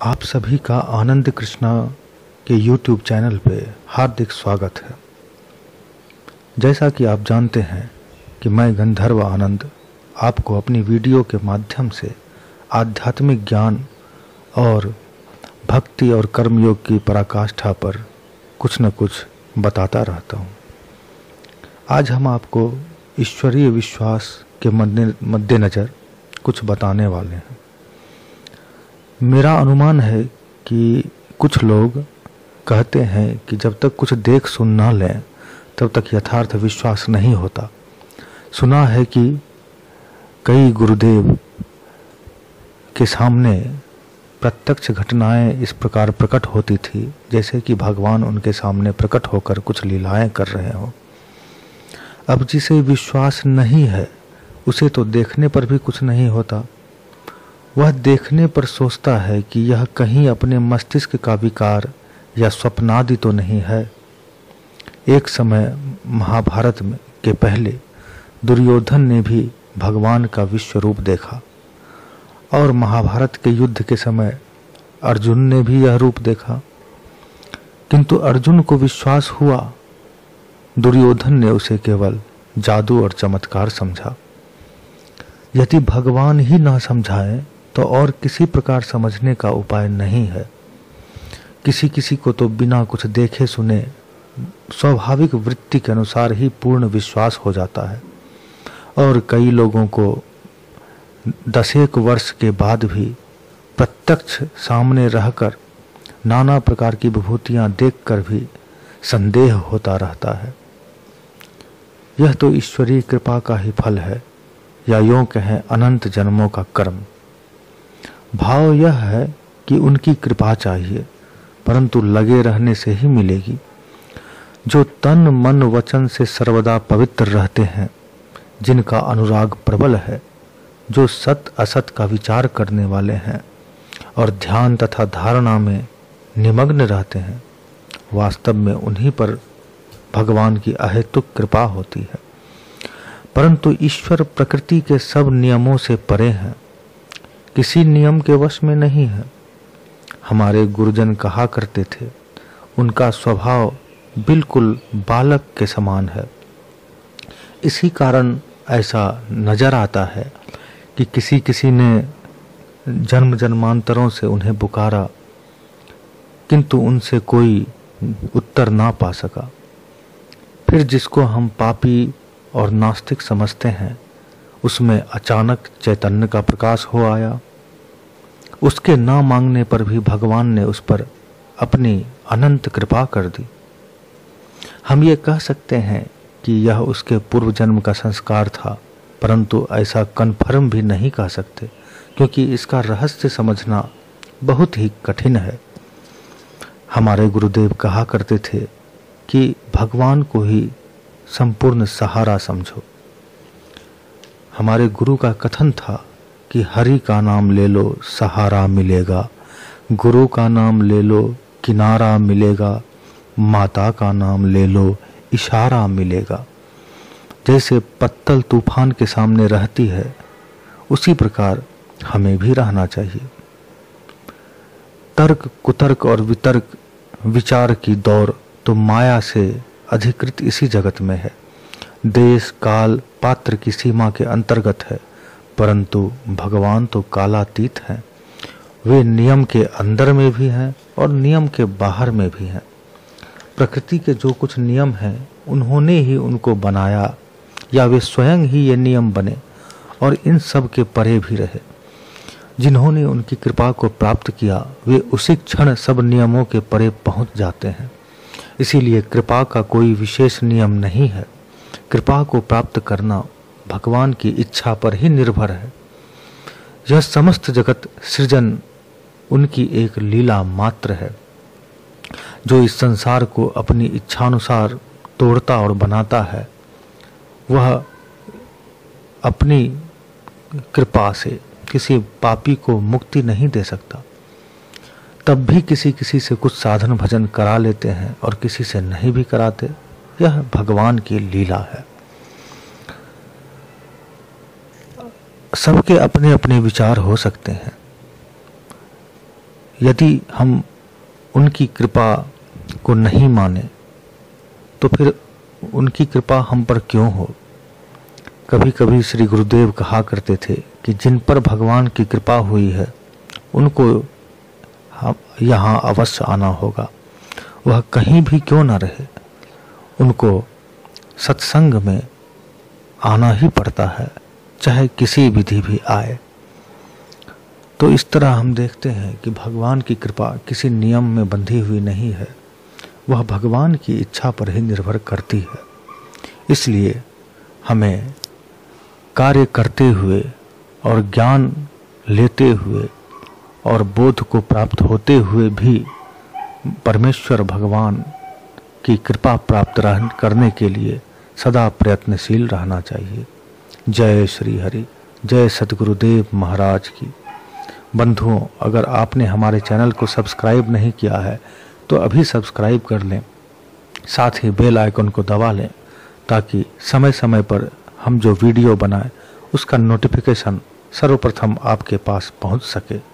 आप सभी का आनंद कृष्णा के YouTube चैनल पे हार्दिक स्वागत है। जैसा कि आप जानते हैं कि मैं गंधर्व आनंद आपको अपनी वीडियो के माध्यम से आध्यात्मिक ज्ञान और भक्ति और कर्मयोग की पराकाष्ठा पर कुछ न कुछ बताता रहता हूँ। आज हम आपको ईश्वरीय विश्वास के मद्देनज़र कुछ बताने वाले हैं। मेरा अनुमान है कि कुछ लोग कहते हैं कि जब तक कुछ देख सुन ना लें तब तक यथार्थ विश्वास नहीं होता। सुना है कि कई गुरुदेव के सामने प्रत्यक्ष घटनाएं इस प्रकार प्रकट होती थी जैसे कि भगवान उनके सामने प्रकट होकर कुछ लीलाएं कर रहे हों। अब जिसे विश्वास नहीं है उसे तो देखने पर भी कुछ नहीं होता। वह देखने पर सोचता है कि यह कहीं अपने मस्तिष्क का विकार या स्वप्नादि तो नहीं है। एक समय महाभारत में के पहले दुर्योधन ने भी भगवान का विश्व रूप देखा और महाभारत के युद्ध के समय अर्जुन ने भी यह रूप देखा, किंतु अर्जुन को विश्वास हुआ। दुर्योधन ने उसे केवल जादू और चमत्कार समझा। यदि भगवान ही ना समझाए तो और किसी प्रकार समझने का उपाय नहीं है। किसी किसी को तो बिना कुछ देखे सुने स्वाभाविक वृत्ति के अनुसार ही पूर्ण विश्वास हो जाता है और कई लोगों को 10 वर्ष के बाद भी प्रत्यक्ष सामने रहकर नाना प्रकार की विभूतियां देखकर भी संदेह होता रहता है। यह तो ईश्वरीय कृपा का ही फल है, या यूं कहें अनंत जन्मों का कर्म। भाव यह है कि उनकी कृपा चाहिए, परंतु लगे रहने से ही मिलेगी। जो तन मन वचन से सर्वदा पवित्र रहते हैं, जिनका अनुराग प्रबल है, जो सत असत का विचार करने वाले हैं और ध्यान तथा धारणा में निमग्न रहते हैं, वास्तव में उन्हीं पर भगवान की अहेतुक कृपा होती है। परंतु ईश्वर प्रकृति के सब नियमों से परे हैं, किसी नियम के वश में नहीं है। हमारे गुरुजन कहा करते थे, उनका स्वभाव बिल्कुल बालक के समान है। इसी कारण ऐसा नजर आता है कि किसी किसी ने जन्म जन्मांतरों से उन्हें पुकारा, किंतु उनसे कोई उत्तर ना पा सका। फिर जिसको हम पापी और नास्तिक समझते हैं, उसमें अचानक चैतन्य का प्रकाश हो आया। उसके ना मांगने पर भी भगवान ने उस पर अपनी अनंत कृपा कर दी। हम ये कह सकते हैं कि यह उसके पूर्व जन्म का संस्कार था, परंतु ऐसा कन्फर्म भी नहीं कह सकते, क्योंकि इसका रहस्य समझना बहुत ही कठिन है। हमारे गुरुदेव कहा करते थे कि भगवान को ही संपूर्ण सहारा समझो। हमारे गुरु का कथन था कि हरि का नाम ले लो सहारा मिलेगा, गुरु का नाम ले लो किनारा मिलेगा, माता का नाम ले लो इशारा मिलेगा। जैसे पत्तल तूफान के सामने रहती है, उसी प्रकार हमें भी रहना चाहिए। तर्क कुतर्क और वितर्क विचार की दौड़ तो माया से अधिकृत इसी जगत में है। देश काल पात्र की सीमा के अंतर्गत है, परंतु भगवान तो कालातीत हैं। वे नियम के अंदर में भी हैं और नियम के बाहर में भी हैं। प्रकृति के जो कुछ नियम हैं, उन्होंने ही उनको बनाया, या वे स्वयं ही ये नियम बने और इन सब के परे भी रहे। जिन्होंने उनकी कृपा को प्राप्त किया, वे उसी क्षण सब नियमों के परे पहुंच जाते हैं। इसीलिए कृपा का कोई विशेष नियम नहीं है। कृपा को प्राप्त करना भगवान की इच्छा पर ही निर्भर है। यह समस्त जगत सृजन उनकी एक लीला मात्र है। जो इस संसार को अपनी इच्छानुसार तोड़ता और बनाता है, वह अपनी कृपा से किसी पापी को मुक्ति नहीं दे सकता। तब भी किसी किसी से कुछ साधन भजन करा लेते हैं और किसी से नहीं भी कराते। यह भगवान की लीला है। सबके अपने अपने विचार हो सकते हैं। यदि हम उनकी कृपा को नहीं माने तो फिर उनकी कृपा हम पर क्यों हो। कभी कभी श्री गुरुदेव कहा करते थे कि जिन पर भगवान की कृपा हुई है उनको यहाँ अवश्य आना होगा, वह कहीं भी क्यों न रहे, उनको सत्संग में आना ही पड़ता है, चाहे किसी विधि भी आए। तो इस तरह हम देखते हैं कि भगवान की कृपा किसी नियम में बंधी हुई नहीं है, वह भगवान की इच्छा पर ही निर्भर करती है। इसलिए हमें कार्य करते हुए और ज्ञान लेते हुए और बोध को प्राप्त होते हुए भी परमेश्वर भगवान की कृपा प्राप्त करने के लिए सदा प्रयत्नशील रहना चाहिए। जय श्री हरि, जय सद्गुरुदेव महाराज की। बंधुओं, अगर आपने हमारे चैनल को सब्सक्राइब नहीं किया है तो अभी सब्सक्राइब कर लें, साथ ही बेल आइकन को दबा लें ताकि समय समय पर हम जो वीडियो बनाएं उसका नोटिफिकेशन सर्वप्रथम आपके पास पहुंच सके।